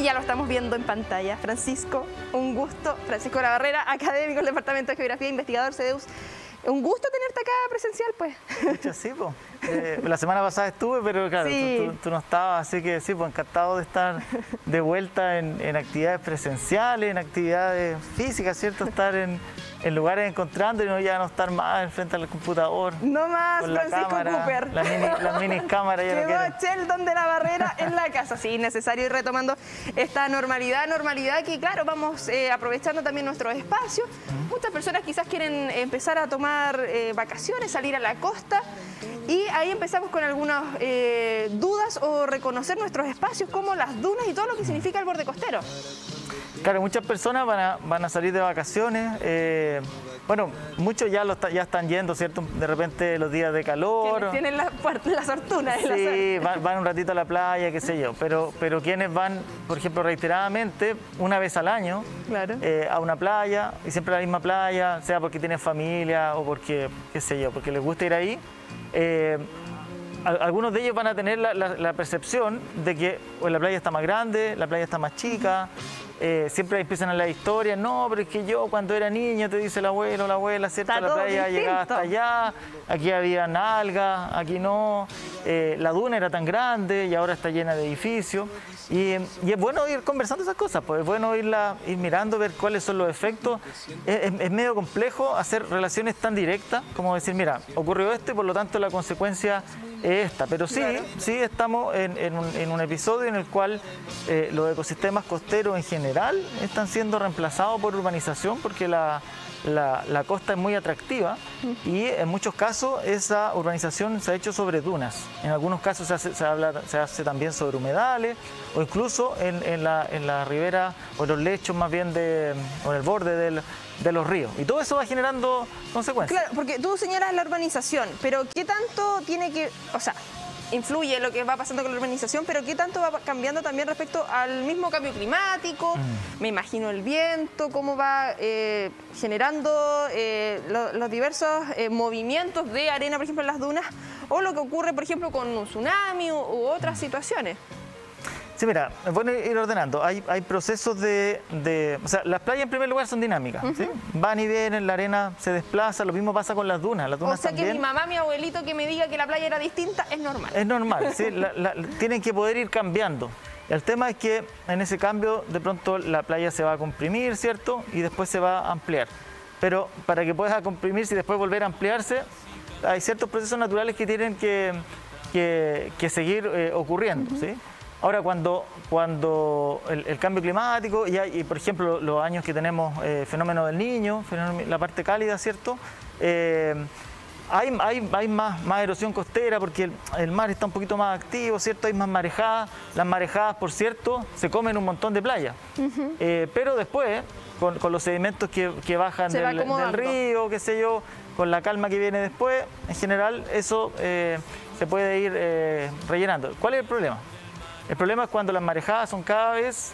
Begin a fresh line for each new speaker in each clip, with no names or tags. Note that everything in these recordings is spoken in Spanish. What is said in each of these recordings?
Y ya lo estamos viendo en pantalla. Francisco, un gusto. Francisco Labarrera, académico del Departamento de Geografía, investigador CEDEUS. Un gusto tenerte acá presencial, pues.
Mucho, sí, pues. La semana pasada estuve, pero claro,
sí.
tú no estabas, así que sí, pues encantado de estar de vuelta en actividades presenciales, en actividades físicas, ¿cierto? Estar en lugares encontrando y no ya no estar más enfrente al computador.
No más,
con la
Francisco
cámara,
Cooper.
Las mini cámaras.
Llegó Sheldon de Labarrera en la casa. Sí, necesario ir retomando esta normalidad que, claro, vamos aprovechando también nuestros espacios. Muchas personas quizás quieren empezar a tomar vacaciones, salir a la costa. Y ahí empezamos con algunas dudas o reconocer nuestros espacios como las dunas y todo lo que significa el borde costero.
Claro, muchas personas van a salir de vacaciones. Bueno, muchos ya están yendo, ¿cierto? De repente los días de calor.
Tienen la fortuna.
Sí, van un ratito a la playa, qué sé yo. Pero quienes van, por ejemplo, reiteradamente, una vez al año,
claro,
a una playa, y siempre a la misma playa, sea porque tienen familia o porque, qué sé yo, porque les gusta ir ahí. Algunos de ellos van a tener la percepción de que la playa está más grande, la playa está más chica. Siempre empiezan a la historia, no, pero es que yo cuando era niño, te dice el abuelo o la abuela, ¿cierto? La playa llegaba hasta allá, aquí había algas, aquí no, la duna era tan grande y ahora está llena de edificios. Y es bueno ir conversando esas cosas, pues es bueno ir mirando, ver cuáles son los efectos. Es medio complejo hacer relaciones tan directas como decir, mira, ocurrió esto y por lo tanto la consecuencia es esta. Pero sí, claro, sí estamos en un episodio en el cual los ecosistemas costeros en general están siendo reemplazados por urbanización porque la costa es muy atractiva y en muchos casos esa urbanización se ha hecho sobre dunas. En algunos casos se hace también sobre humedales o incluso en la ribera o en los lechos más bien o en el borde de los ríos. Y todo eso va generando consecuencias.
Claro, porque tú señalas la urbanización, pero ¿qué tanto tiene que...? O sea, influye lo que va pasando con la urbanización, pero ¿qué tanto va cambiando también respecto al mismo cambio climático? Me imagino el viento, cómo va generando los diversos movimientos de arena, por ejemplo, en las dunas, o lo que ocurre, por ejemplo, con un tsunami u otras situaciones.
Sí, mira, es bueno ir ordenando. Hay procesos o sea, las playas en primer lugar son dinámicas, ¿sí? Van y vienen, la arena se desplaza, lo mismo pasa con las dunas. Las dunas
o sea
también,
que mi mamá, mi abuelito que me diga que la playa era distinta, es normal.
Es normal, sí, tienen que poder ir cambiando. El tema es que en ese cambio de pronto la playa se va a comprimir, ¿cierto? Y después se va a ampliar. Pero para que pueda comprimirse y después volver a ampliarse, hay ciertos procesos naturales que tienen que seguir ocurriendo, ¿sí? Ahora, cuando el cambio climático y, por ejemplo, los años que tenemos fenómeno del Niño, la parte cálida, ¿cierto? Hay más erosión costera porque el mar está un poquito más activo, ¿cierto? Hay más marejadas. Las marejadas, por cierto, se comen un montón de playas. Pero después, con los sedimentos que bajan del río, qué sé yo, con la calma que viene después, en general eso se puede ir rellenando. ¿Cuál es el problema? El problema es cuando las marejadas son cada vez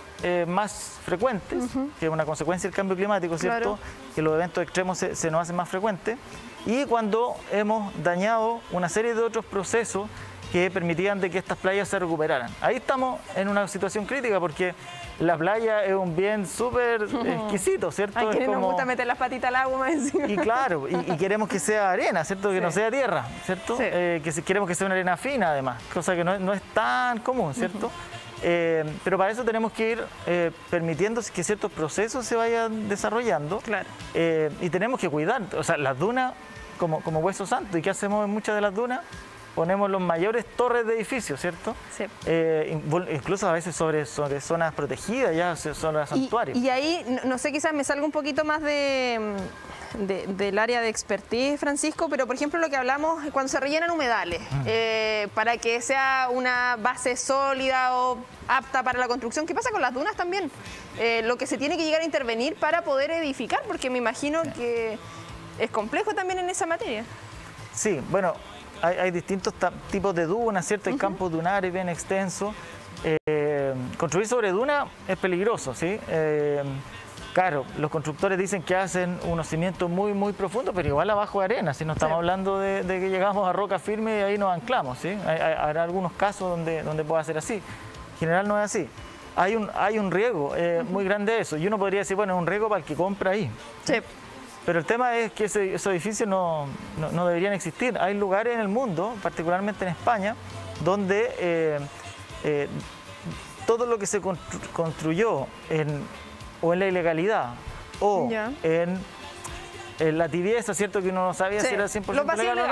más frecuentes, que es una consecuencia del cambio climático, ¿cierto? Claro. Que los eventos extremos se nos hacen más frecuentes, y cuando hemos dañado una serie de otros procesos que permitían de que estas playas se recuperaran. Ahí estamos en una situación crítica porque la playa es un bien súper exquisito, ¿cierto?
Ay, que
nos
gusta meter las patitas al agua más encima.
Y claro, y queremos que sea arena, ¿cierto? Que no sea tierra, ¿cierto? Sí. Queremos que sea una arena fina además, cosa que no es tan común, ¿cierto? Pero para eso tenemos que ir permitiendo que ciertos procesos se vayan desarrollando. Claro. Y tenemos que cuidar, o sea, las dunas como hueso santo. ¿Y qué hacemos en muchas de las dunas? Ponemos los mayores torres de edificios, ¿cierto? Sí. Incluso a veces sobre zonas protegidas, ya zonas santuarios.
Y ahí, no sé, quizás me salga un poquito más del área de expertise, Francisco, pero por ejemplo lo que hablamos cuando se rellenan humedales, para que sea una base sólida o apta para la construcción. ¿Qué pasa con las dunas también? Lo que se tiene que llegar a intervenir para poder edificar, porque me imagino que es complejo también en esa materia.
Sí, bueno, hay distintos tipos de dunas, ¿cierto? Hay campos dunares bien extensos. Construir sobre duna es peligroso, ¿sí? Claro, los constructores dicen que hacen unos cimientos muy, muy profundos, pero igual abajo de arena, si no estamos hablando de que llegamos a roca firme y ahí nos anclamos, ¿sí? Habrá algunos casos donde pueda ser así. En general no es así. hay un riesgo muy grande de eso. Y uno podría decir, bueno, es un riesgo para el que compra ahí.
Sí.
Pero el tema es que esos edificios no deberían existir. Hay lugares en el mundo, particularmente en España, donde todo lo que se construyó o en la ilegalidad o en la tibieza, ¿cierto? Que uno no sabía si era 100% legal o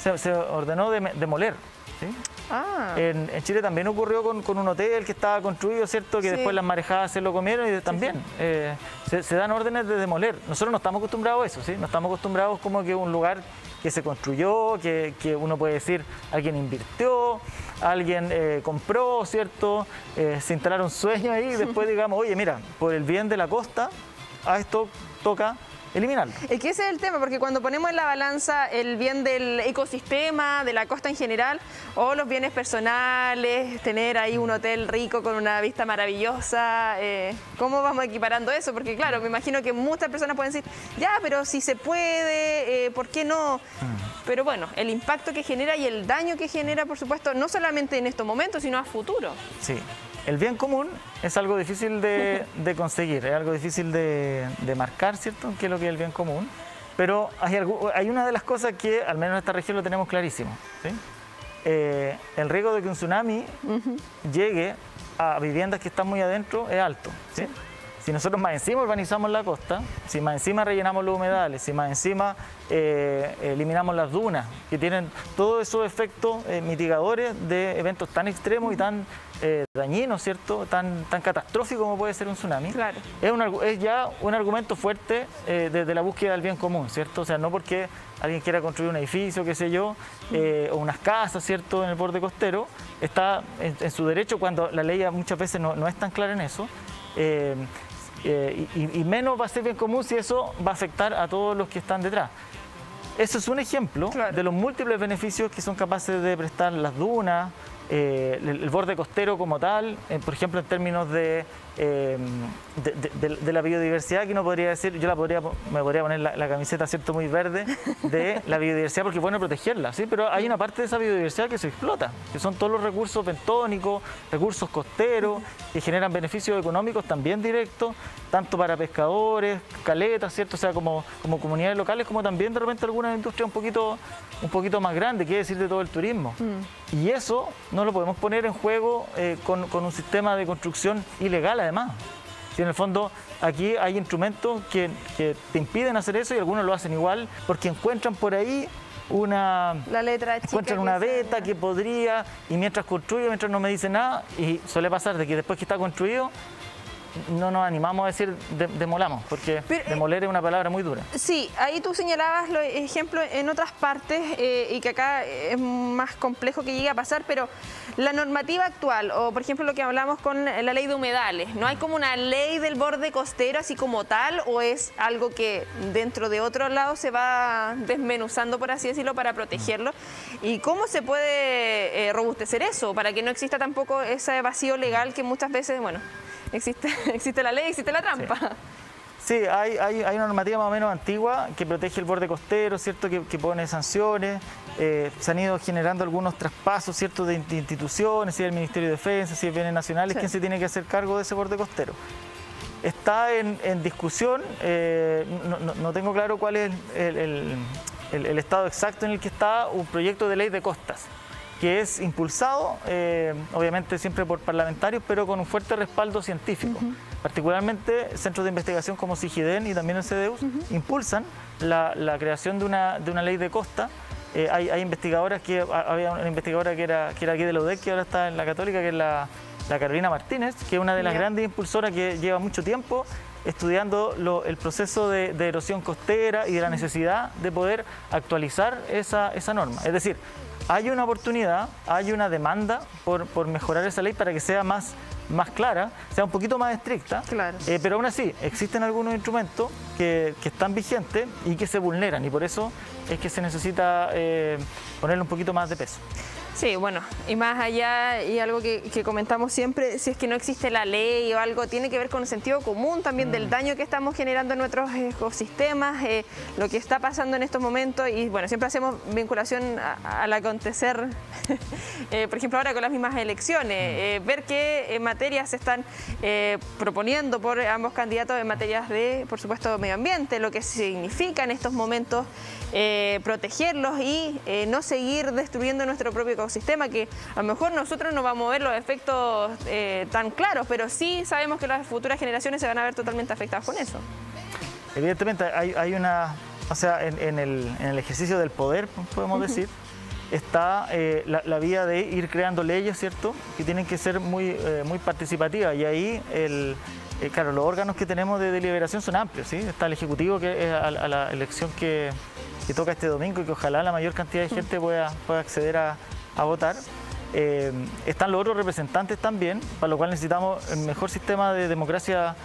no, se ordenó demoler. ¿Sí? En Chile también ocurrió con un hotel que estaba construido, ¿cierto? Que después las marejadas se lo comieron y también se dan órdenes de demoler. Nosotros no estamos acostumbrados a eso, ¿sí? No estamos acostumbrados como que un lugar que se construyó, que uno puede decir alguien invirtió, alguien compró, ¿cierto? Se instalaron sueños ahí y después digamos, oye, mira, por el bien de la costa, a esto toca eliminarlo.
Es que ese es el tema, porque cuando ponemos en la balanza el bien del ecosistema, de la costa en general, o los bienes personales, tener ahí un hotel rico con una vista maravillosa, ¿cómo vamos equiparando eso? Porque claro, me imagino que muchas personas pueden decir, ya, pero si se puede, ¿por qué no? Pero bueno, el impacto que genera y el daño que genera, por supuesto, no solamente en estos momentos, sino a futuro.
Sí. El bien común es algo difícil de conseguir, es algo difícil de marcar, ¿cierto? ¿Qué es lo que es el bien común? Pero hay una de las cosas que, al menos en esta región, lo tenemos clarísimo, ¿sí? El riesgo de que un tsunami llegue a viviendas que están muy adentro es alto, ¿sí? Si nosotros más encima urbanizamos la costa, si más encima rellenamos los humedales, si más encima eliminamos las dunas, que tienen todos esos efectos mitigadores de eventos tan extremos y tan dañinos, ¿cierto? Tan catastróficos como puede ser un tsunami.
Claro.
Es ya un argumento fuerte de la búsqueda del bien común, ¿cierto? O sea, no porque alguien quiera construir un edificio, qué sé yo, o unas casas, ¿cierto?, en el borde costero, está en su derecho cuando la ley muchas veces no es tan clara en eso. Y menos va a ser bien común si eso va a afectar a todos los que están detrás. Eso es un ejemplo de los múltiples beneficios que son capaces de prestar las dunas, el borde costero como tal, por ejemplo, en términos de la biodiversidad, que uno podría decir, me podría poner la camiseta, ¿cierto?, muy verde, de la biodiversidad, porque es bueno protegerla, ¿sí? Pero hay una parte de esa biodiversidad que se explota, que son todos los recursos bentónicos, recursos costeros, que generan beneficios económicos también directos, tanto para pescadores, caletas, ¿cierto? O sea, como comunidades locales, como también de repente algunas industrias un poquito más grandes, qué decir de todo el turismo. Y eso no lo podemos poner en juego con un sistema de construcción ilegal, además. Si en el fondo aquí hay instrumentos que te impiden hacer eso y algunos lo hacen igual porque encuentran por ahí una beta que podría, y mientras construye, mientras no me dice nada, y suele pasar de que después que está construido no nos animamos a decir demolamos, porque demoler es una palabra muy dura.
Sí, ahí tú señalabas los ejemplos en otras partes y que acá es más complejo que llegue a pasar, pero la normativa actual, o por ejemplo lo que hablamos con la ley de humedales, ¿no hay como una ley del borde costero así como tal, o es algo que dentro de otro lado se va desmenuzando, por así decirlo, para protegerlo? ¿Y cómo se puede robustecer eso para que no exista tampoco ese vacío legal que muchas veces, bueno, existe la ley, existe la trampa?
Sí, hay una normativa más o menos antigua que protege el borde costero, ¿cierto? Que pone sanciones. Se han ido generando algunos traspasos, ¿cierto?, de instituciones, si es el Ministerio de Defensa, si es Bienes Nacionales, ¿quién se tiene que hacer cargo de ese borde costero? Está en discusión, no tengo claro cuál es el estado exacto en el que está un proyecto de ley de costas, que es impulsado, obviamente siempre por parlamentarios, pero con un fuerte respaldo científico. Particularmente centros de investigación como CIGIDEN y también el CDEUS impulsan la creación de una ley de costa. Hay investigadoras había una investigadora que era aquí de la UDEC, que ahora está en la Católica, que es la Carolina Martínez, que es una de las grandes impulsoras que lleva mucho tiempo estudiando el proceso de erosión costera y de la necesidad de poder actualizar esa norma. Es decir, hay una oportunidad, hay una demanda por mejorar esa ley para que sea más clara, sea un poquito más estricta, pero aún así existen algunos instrumentos que están vigentes y que se vulneran, y por eso es que se necesita ponerle un poquito más de peso.
Sí, bueno, y más allá, y algo que comentamos siempre, si es que no existe la ley o algo, tiene que ver con el sentido común también del daño que estamos generando en nuestros ecosistemas, lo que está pasando en estos momentos, y bueno, siempre hacemos vinculación al acontecer, por ejemplo ahora con las mismas elecciones, ver qué materias se están proponiendo por ambos candidatos en materias de, por supuesto, medio ambiente, lo que significa en estos momentos protegerlos y no seguir destruyendo nuestro propio ecosistema, que a lo mejor nosotros no vamos a ver los efectos tan claros, pero sí sabemos que las futuras generaciones se van a ver totalmente afectadas con eso.
Evidentemente hay una, o sea, en el ejercicio del poder, podemos decir, está la vía de ir creando leyes, ¿cierto?, que tienen que ser muy participativas, y ahí claro, los órganos que tenemos de deliberación son amplios, ¿sí? Está el Ejecutivo, que es a la elección que toca este domingo y que ojalá la mayor cantidad de gente pueda acceder a votar. Están los otros representantes también, para lo cual necesitamos el mejor sistema de democracia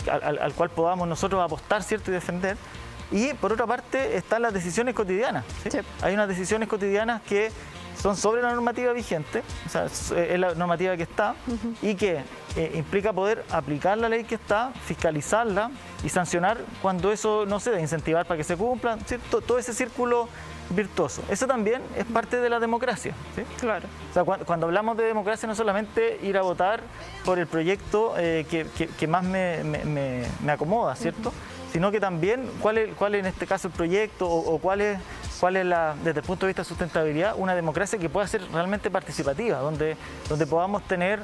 al cual podamos nosotros apostar, ¿cierto?, y defender. Y por otra parte están las decisiones cotidianas, ¿sí? Sí. Hay unas decisiones cotidianas que son sobre la normativa vigente, o sea, es la normativa que está, y que implica poder aplicar la ley que está, fiscalizarla y sancionar cuando eso no se debe, incentivar para que se cumpla, ¿cierto? Todo ese círculo virtuoso. Eso también es parte de la democracia, ¿sí? Claro. O sea, cuando hablamos de democracia no solamente ir a votar por el proyecto que más me acomoda, ¿cierto? Sino que también cuál es en este caso el proyecto o cuál es desde el punto de vista de sustentabilidad, una democracia que pueda ser realmente participativa, donde podamos tener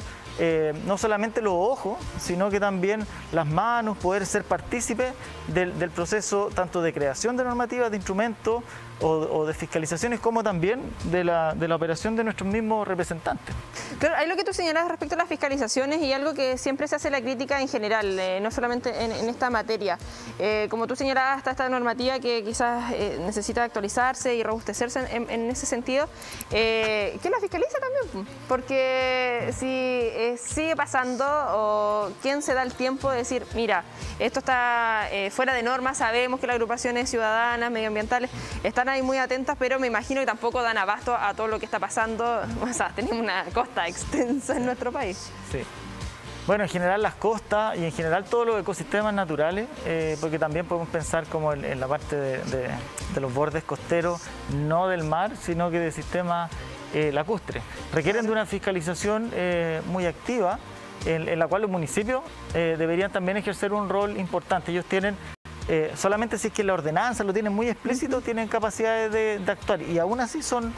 no solamente los ojos, sino que también las manos, poder ser partícipes del proceso tanto de creación de normativas, de instrumentos o de fiscalizaciones, como también de la operación de nuestros mismos representantes.
Claro, hay lo que tú señalas respecto a las fiscalizaciones y algo que siempre se hace la crítica en general, no solamente en esta materia. Como tú señalabas, está esta normativa que quizás necesita actualizarse y robustecerse en ese sentido. ¿Quién la fiscaliza también? Porque si sigue pasando, o quién se da el tiempo de decir, mira, esto está fuera de norma, sabemos que las agrupaciones ciudadanas, medioambientales, están ahí muy atentas, pero me imagino que tampoco dan abasto a todo lo que está pasando. O sea, tenemos una costa extensa en nuestro país.
Sí. Bueno, en general las costas y en general todos los ecosistemas naturales, porque también podemos pensar como en la parte de los bordes costeros, no del mar, sino que de sistemas lacustres. Requieren de una fiscalización muy activa, en la cual los municipios deberían también ejercer un rol importante. Ellos tienen, solamente si es que la ordenanza lo tienen muy explícito, tienen capacidades de actuar, y aún así son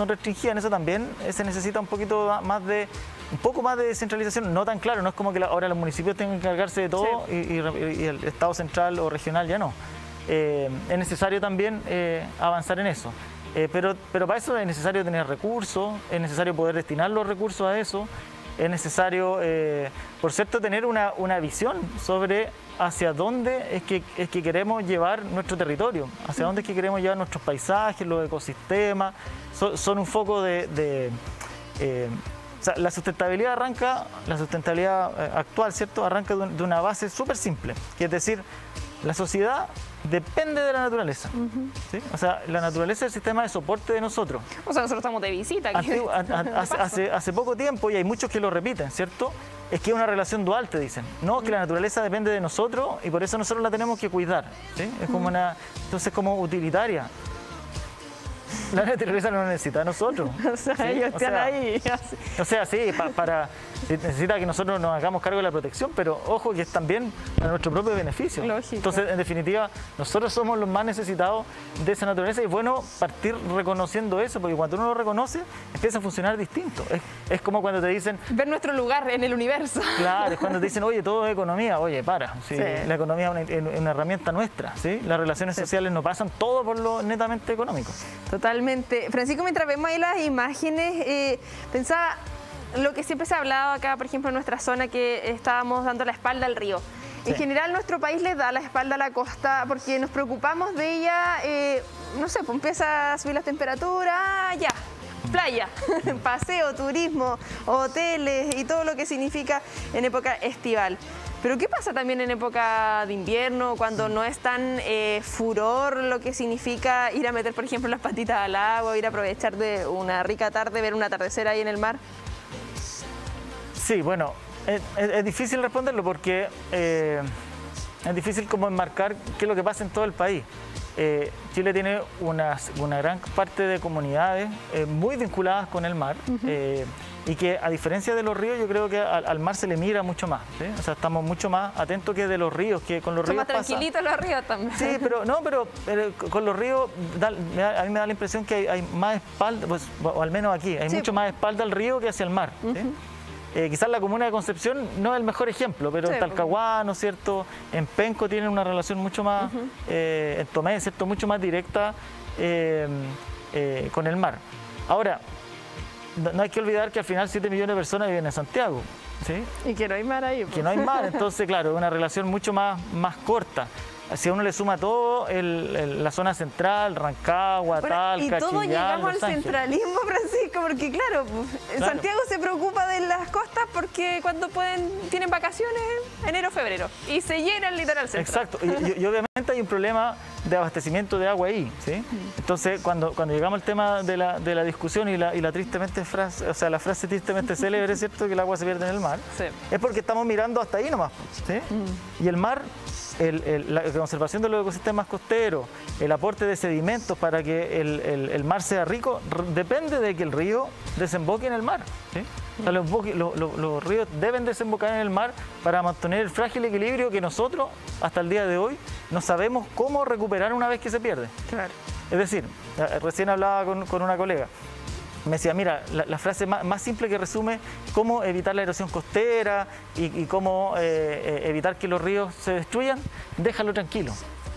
restringidas. En eso también se necesita un poco más de descentralización, no tan claro, no es como que ahora los municipios tengan que encargarse de todo, sí, y el Estado central o regional ya no. Es necesario también avanzar en eso, pero para eso es necesario tener recursos, es necesario poder destinar los recursos a eso, es necesario, por cierto, tener una visión sobre hacia dónde es que queremos llevar nuestro territorio, hacia dónde es que queremos llevar nuestros paisajes, los ecosistemas. Son un foco o sea, la sustentabilidad actual, ¿cierto?, arranca de una base súper simple, que es decir, la sociedad depende de la naturaleza, ¿sí? O sea, la naturaleza es el sistema de soporte de nosotros.
O sea, nosotros estamos de visita aquí.
Hace poco tiempo, y hay muchos que lo repiten, ¿cierto?, es que es una relación dual, te dicen. No, que la naturaleza depende de nosotros y por eso nosotros la tenemos que cuidar, ¿sí? Es como entonces como utilitaria. La naturaleza no necesita de nosotros.
O sea, ¿sí? Ellos están ahí.
O sea, sí, necesita que nosotros nos hagamos cargo de la protección, pero ojo que es también para nuestro propio beneficio.
Lógico.
Entonces, en definitiva, nosotros somos los más necesitados de esa naturaleza, y es bueno partir reconociendo eso, porque cuando uno lo reconoce, empieza a funcionar distinto. Es como cuando te dicen...
ver nuestro lugar en el universo.
Claro, es cuando te dicen, oye, todo es economía. Oye, ¿sí? La economía es una herramienta nuestra, ¿sí? Las relaciones sociales no pasan todo por lo netamente económico.
Totalmente. Francisco, mientras vemos ahí las imágenes, pensaba lo que siempre se ha hablado acá, por ejemplo, en nuestra zona, que estábamos dando la espalda al río. Sí. En general, nuestro país le da la espalda a la costa porque nos preocupamos de ella, no sé, pues empieza a subir las temperaturas, ya, playa, paseo, turismo, hoteles y todo lo que significa en época estival. Pero ¿qué pasa también en época de invierno, cuando no es tan furor lo que significa ir a meter, por ejemplo, las patitas al agua, ir a aprovechar de una rica tarde, ver un atardecer ahí en el mar?
Sí, bueno, es difícil responderlo porque es difícil como enmarcar qué es lo que pasa en todo el país. Chile tiene una gran parte de comunidades muy vinculadas con el mar. Y que a diferencia de los ríos, yo creo que al mar se le mira mucho más, ¿sí? O sea, estamos mucho más atentos que de los ríos, que con los ríos
más tranquilitos los ríos también.
Sí, pero con los ríos a mí me da la impresión que hay más espalda, pues, o al menos aquí, hay mucho más espalda al río que hacia el mar, ¿sí? Quizás la comuna de Concepción no es el mejor ejemplo, pero en Talcahuano, ¿cierto? En Penco tienen una relación mucho más, en Tomé, ¿cierto? Mucho más directa con el mar. Ahora, no hay que olvidar que al final 7 millones de personas viven en Santiago, ¿sí?
Y que no hay mar ahí.
Que no hay mar, entonces claro, es una relación mucho más corta. Si a uno le suma todo, la zona central, Rancagua, Talca,
y todo
Chillán,
llegamos
Los
al
Ángeles.
centralismo, Francisco, porque claro, Santiago se preocupa de las costas porque cuando tienen vacaciones enero, febrero, y se llena el litoral central.
Exacto, y obviamente hay un problema de abastecimiento de agua ahí, ¿sí? Entonces, cuando llegamos al tema de la discusión y la tristemente frase, o sea, la frase tristemente célebre, es cierto que el agua se pierde en el mar, es porque estamos mirando hasta ahí nomás, ¿sí? Y el mar, la conservación de los ecosistemas costeros, el aporte de sedimentos para que el mar sea rico, depende de que el río desemboque en el mar, ¿sí? O sea, los ríos deben desembocar en el mar para mantener el frágil equilibrio que nosotros, hasta el día de hoy, no sabemos cómo recuperar una vez que se pierde.
Claro.
Es decir, recién hablaba con una colega, me decía, mira, la frase más simple que resume cómo evitar la erosión costera y cómo evitar que los ríos se destruyan, déjalo tranquilo.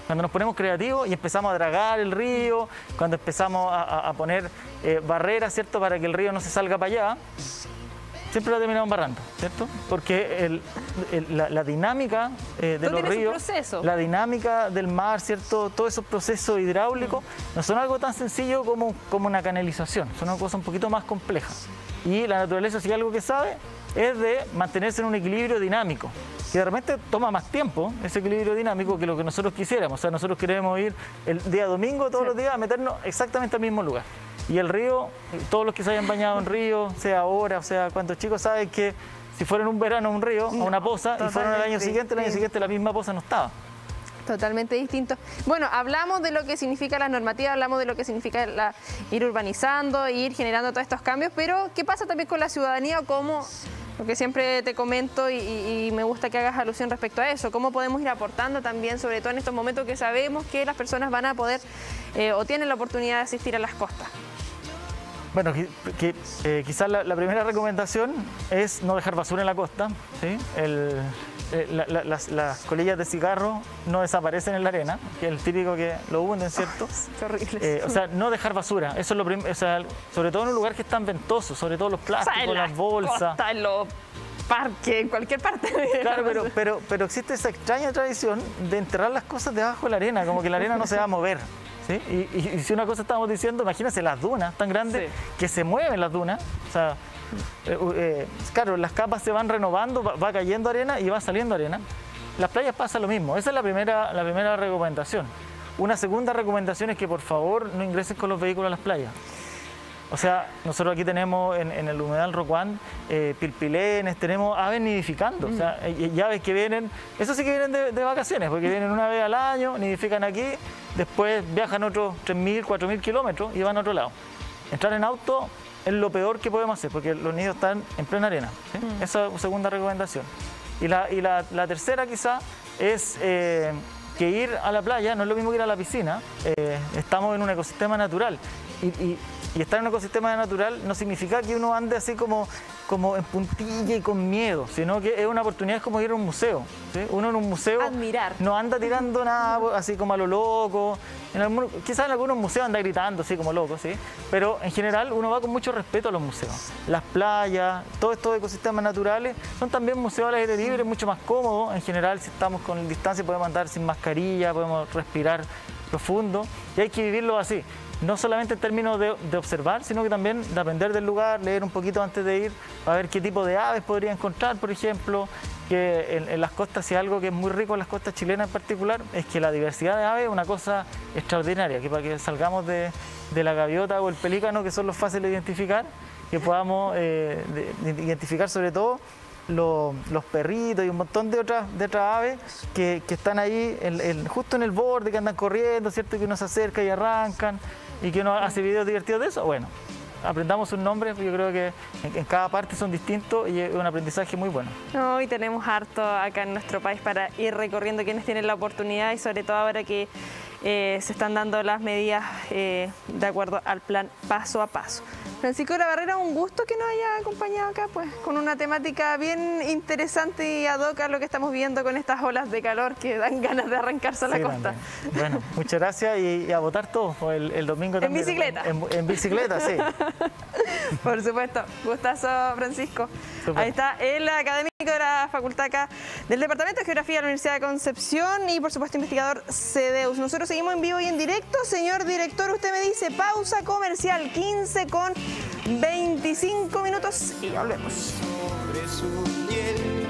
Cuando nos ponemos creativos y empezamos a dragar el río, cuando empezamos a poner barreras, ¿cierto?, para que el río no se salga para allá, siempre lo terminamos embarrando, ¿cierto? Porque la dinámica de los ríos, la dinámica del mar, ¿cierto? Todos esos procesos hidráulicos no son algo tan sencillo como una canalización, son una cosa un poquito más compleja. Y la naturaleza, si algo que sabe, es de mantenerse en un equilibrio dinámico, que de repente toma más tiempo, ese equilibrio dinámico, que lo que nosotros quisiéramos. O sea, nosotros queremos ir el día domingo, todos los días, a meternos exactamente al mismo lugar. Y el río, todos los que se hayan bañado en río, sea ahora, o sea, cuantos chicos saben que si fueron un verano a un río, a una poza, y fueron el año siguiente la misma poza no estaba.
Totalmente distinto. Bueno, hablamos de lo que significa la normativa, hablamos de lo que significa ir urbanizando, ir generando todos estos cambios, pero ¿qué pasa también con la ciudadanía? ¿Cómo, lo que siempre te comento y me gusta que hagas alusión respecto a eso, cómo podemos ir aportando también, sobre todo en estos momentos que sabemos que las personas van a poder o tienen la oportunidad de asistir a las costas?
Bueno, quizás la primera recomendación es no dejar basura en la costa, ¿sí? Las colillas de cigarro no desaparecen en la arena, que es el típico que lo hunden, ¿cierto?
Qué horrible.
O sea, no dejar basura, eso es lo primero, o sea, sobre todo en un lugar que es tan ventoso, sobre todo los plásticos,
en
las bolsas.
Costa, en los parques, en cualquier parte.
Claro, pero existe esa extraña tradición de enterrar las cosas debajo de la arena, como que la arena no se va a mover. ¿Sí? Y si una cosa estábamos diciendo, imagínense las dunas tan grandes que se mueven las dunas. O sea, claro, las capas se van renovando, va cayendo arena y va saliendo arena. Las playas pasa lo mismo, esa es la primera recomendación. Una segunda recomendación es que por favor no ingresen con los vehículos a las playas. O sea, nosotros aquí tenemos en el humedal Rocuán pilpilenes, tenemos aves nidificando, o sea, y aves que vienen, eso sí que vienen de vacaciones, porque vienen una vez al año, nidifican aquí, después viajan otros 3.000, 4.000 kilómetros y van a otro lado. Entrar en auto es lo peor que podemos hacer, porque los nidos están en plena arena, ¿sí? Esa es la segunda recomendación. Y la tercera quizá es que ir a la playa no es lo mismo que ir a la piscina, estamos en un ecosistema natural. Y estar en un ecosistema natural no significa que uno ande así como en puntilla y con miedo, sino que es una oportunidad, es como ir a un museo, ¿sí? Uno en un museo
admirar.
No anda tirando nada así como a lo loco, quizás en algunos museos anda gritando así como loco, ¿sí? Pero en general uno va con mucho respeto a los museos. Las playas, todos estos ecosistemas naturales son también museos al aire libre, mucho más cómodos. En general, si estamos con distancia podemos andar sin mascarilla, podemos respirar profundo y hay que vivirlo así. no solamente en términos de observar, sino que también de aprender del lugar, leer un poquito antes de ir, a ver qué tipo de aves podría encontrar, por ejemplo, que en las costas, si algo que es muy rico en las costas chilenas en particular, es que la diversidad de aves es una cosa extraordinaria, que para que salgamos de la gaviota o el pelícano, que son los fáciles de identificar, que podamos identificar sobre todo los perritos y un montón de otras aves que están ahí justo en el borde, que andan corriendo, ¿cierto? Que uno se acerca y arrancan y que uno hace videos divertidos de eso. Bueno, aprendamos sus nombres, yo creo que en cada parte son distintos y es un aprendizaje muy bueno.
No, y tenemos harto acá en nuestro país para ir recorriendo quienes tienen la oportunidad y sobre todo ahora que se están dando las medidas de acuerdo al plan paso a paso. Francisco de la Barrera, un gusto que nos haya acompañado acá, pues, con una temática bien interesante y ad hoc a lo que estamos viendo con estas olas de calor que dan ganas de arrancarse a la costa.
También. Bueno, muchas gracias y a votar todos el domingo también.
¿En bicicleta?
En bicicleta, sí.
Por supuesto. Gustazo, Francisco.
Super.
Ahí está el académico de la facultad acá del Departamento de Geografía de la Universidad de Concepción y, por supuesto, investigador CEDEUS. Nosotros seguimos en vivo y en directo. Señor director, usted me dice pausa comercial, 15:25 y volvemos.
Sobre su piel